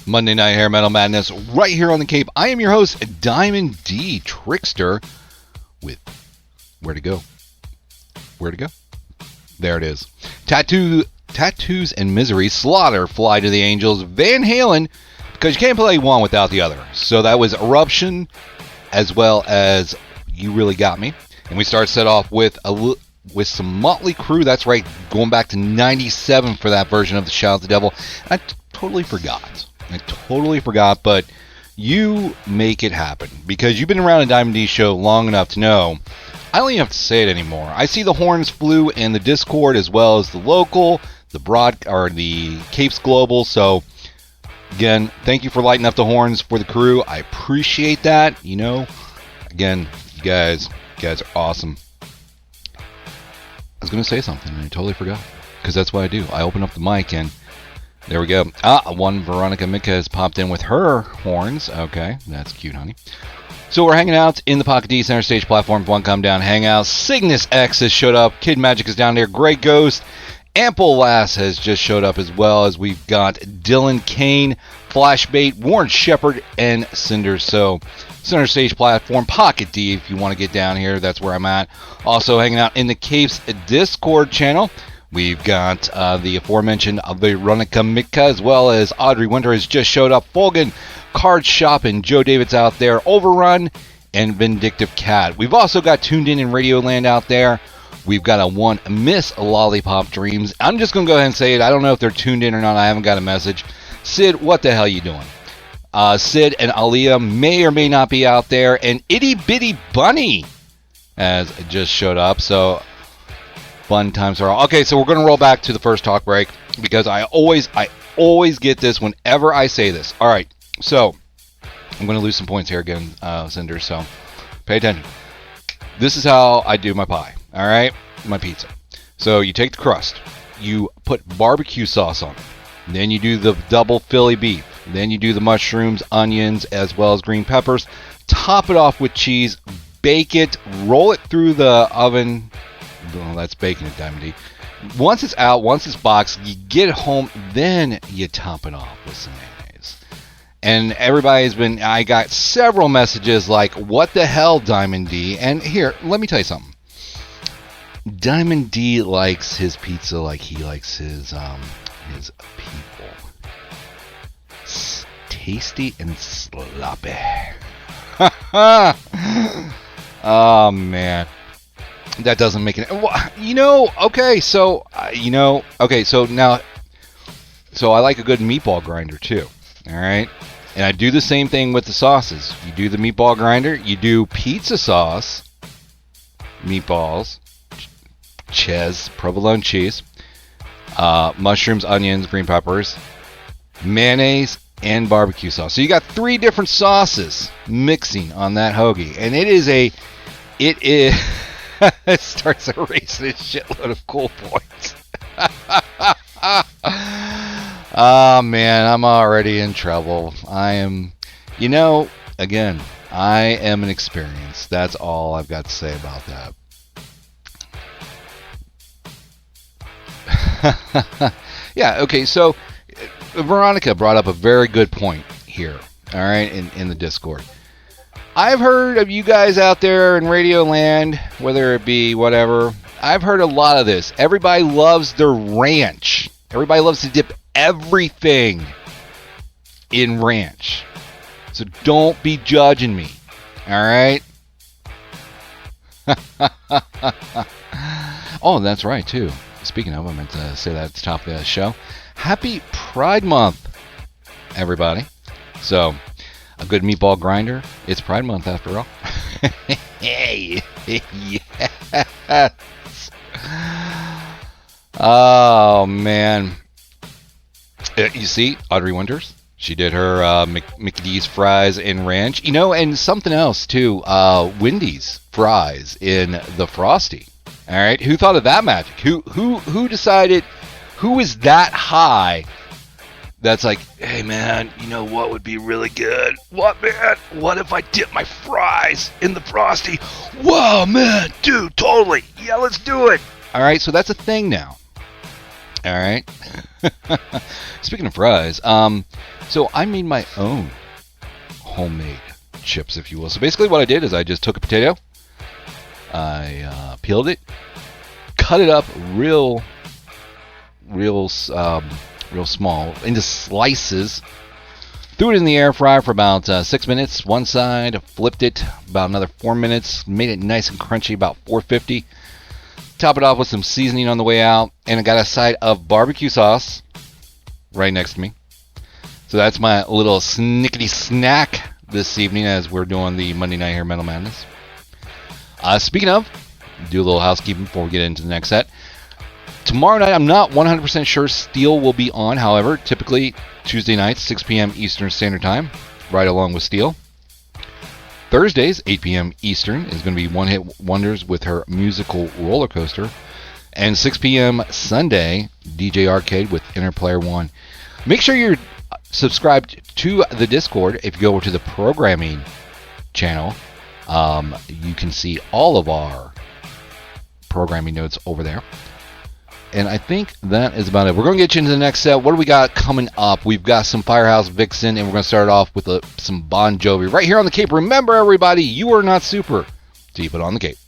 Monday Night Hair Metal Madness right here on the Cape. I am your host, Diamond D Trickster, with Where to Go. Where to Go? There it is. Tattoos and Misery, Slaughter, Fly to the Angels, Van Halen, because you can't play one without the other. So that was Eruption, as well as You Really Got Me. And we set off with some Motley Crue. That's right, going back to 97 for that version of the Shout at the Devil. I totally forgot, but you make it happen, because you've been around a Diamond D show long enough to know I don't even have to say it anymore. I see the horns flew in the Discord as well as the local, the Capes Global. So again, thank you for lighting up the horns for the crew. I appreciate that. Again, you guys are awesome. I was going to say something and I totally forgot, because that's what I do. I open up the mic and there we go. One Veronica Mika has popped in with her horns. Okay, that's cute, honey. So we're hanging out in the Pocket D Center Stage platform. One Come Down Hangout. Cygnus X has showed up. Kid Magic is down there. Grey Ghost. Ample Lass has just showed up, as well as we've got Dylan Kane, Flashbait, Warren Shepherd, and Cinder. So Center Stage platform, Pocket D, if you want to get down here, that's where I'm at. Also hanging out in the Capes Discord channel, we've got the aforementioned Veronica Mika, as well as Audrey Winter has just showed up. Fulgan, Card Shop, and Joe David's out there. Overrun and Vindictive Cat. We've also got Tuned In Radioland out there. We've got a one Miss Lollipop Dreams. I'm just going to go ahead and say it. I don't know if they're tuned in or not. I haven't got a message. Sid, what the hell are you doing? Sid and Aaliyah may or may not be out there. And Itty Bitty Bunny has just showed up. So fun times are all. Okay, so we're going to roll back to the first talk break, because I always get this whenever I say this. All right, so I'm going to lose some points here again, Cinder, so pay attention. This is how I do my pie, all right? My pizza. So you take the crust, you put barbecue sauce on it, then you do the double Philly beef, then you do the mushrooms, onions, as well as green peppers, top it off with cheese, bake it, roll it through the oven. Well, that's baking it, Diamond D. Once it's out, once it's boxed, you get it home, then you top it off with some mayonnaise. And I got several messages like, what the hell, Diamond D? And here, let me tell you something. Diamond D likes his pizza like he likes his people. Tasty and sloppy. Oh, man. That doesn't make it. Okay, so now, so I like a good meatball grinder too. All right, and I do the same thing with the sauces. You do the meatball grinder. You do pizza sauce, meatballs, provolone cheese, mushrooms, onions, green peppers, mayonnaise, and barbecue sauce. So you got 3 different sauces mixing on that hoagie, and it is. It starts erasing a shitload of cool points. Oh, man, I'm already in trouble. I am, again, I am an experience. That's all I've got to say about that. Yeah, okay, so Veronica brought up a very good point here, all right, in the Discord. I've heard of you guys out there in Radio Land, whether it be whatever. I've heard a lot of this. Everybody loves their ranch. Everybody loves to dip everything in ranch. So don't be judging me. All right? Oh, that's right, too. Speaking of, I meant to say that at the top of the show. Happy Pride Month, everybody. So, a good meatball grinder. It's Pride Month after all. Hey, yes. Oh, man. You see, Audrey Winters, she did her Mickey D's fries in ranch. And something else, too. Wendy's fries in the Frosty. All right? Who thought of that magic? Who decided? Who is that high? That's like, hey, man, you know what would be really good? What, man? What if I dip my fries in the Frosty? Whoa, man, dude, totally. Yeah, let's do it. All right, so that's a thing now. All right. Speaking of fries, so I made my own homemade chips, if you will. So basically what I did is I just took a potato, I peeled it, cut it up real small into slices, threw it in the air fryer for about 6 minutes one side, flipped it about another 4 minutes, made it nice and crunchy, about 450. Top it off with some seasoning on the way out, and I got a side of barbecue sauce right next to me. So that's my little snickety snack this evening as we're doing the Monday Night Hair Metal Madness. Speaking of, do a little housekeeping before we get into the next set. Tomorrow night, I'm not 100% sure Steel will be on. However, typically Tuesday nights, 6 p.m. Eastern Standard Time, right along with Steel. Thursdays, 8 p.m. Eastern, is going to be One Hit Wonders with her musical roller coaster. And 6 p.m. Sunday, DJ Arcade with Interplayer One. Make sure you're subscribed to the Discord. If you go over to the programming channel, you can see all of our programming notes over there. And I think that is about it. We're going to get you into the next set. What do we got coming up? We've got some Firehouse Vixen, and we're going to start off with some Bon Jovi right here on the Cape. Remember, everybody, you are not super. See you put on the Cape.